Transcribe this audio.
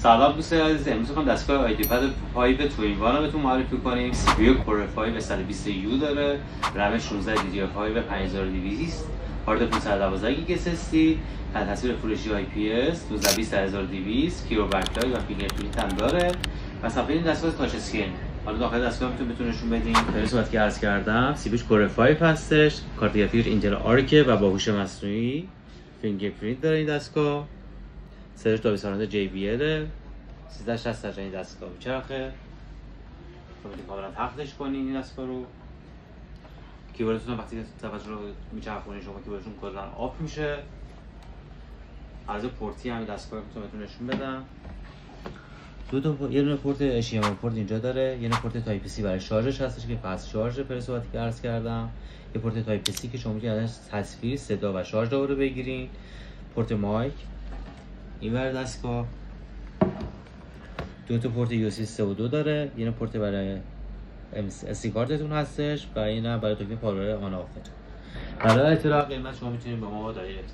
سلام دوستان عزیز، امروز می‌خوام دستگاه آیدی پد 5 تو این وان رو بهتون معرفی کنیم. سی پی یو کور 5 120 یو داره، رم 16 دی دی ار 5 5200، هارد 512 گیگ اس اس دی، تصویر فول اچ دی آی پی اس 120200، کیبورد بکلاگ و فینگرپرینت هم داره و صفحه این دستگاه تاچ اسکرین. حالا داخل دستگاه میتونید نشون بدین. در صورتی که عرض کردم سی پی یو کور 5 هستش، کارت گرافیک اینتل آرک و با هوش مصنوعی، فینگرپرینت داره این دستگاه، سرچ دابی سارنده JBL 1360 در این دستگاه میچرخه. میتونید کاملا تختش کنین این دستگاه رو. کیبوردتون وقتی صفحه رو میچرخونین شما کیبوردتون کلا آف میشه. عرض پورتی هم دستگاه بهتون نشون بدم. یه دونه پورت HDMI پورت اینجا داره، یه دونه پورت تایپ سی برای شارژش هستش که فست شارژ پرسواتی که عرض کردم، یه پورت تایپ سی که شما میتونید ازش تصویر، صدا و شارژ رو بگیرین، پورت مایک این ور دستگاه، دو تا پورت USB 3 و 2 داره، یه پورت برای SD کارتتون هستش و اینم برای توی پاور آن آف. برای اطلاع قیمت شما میتونید با ما دایرکت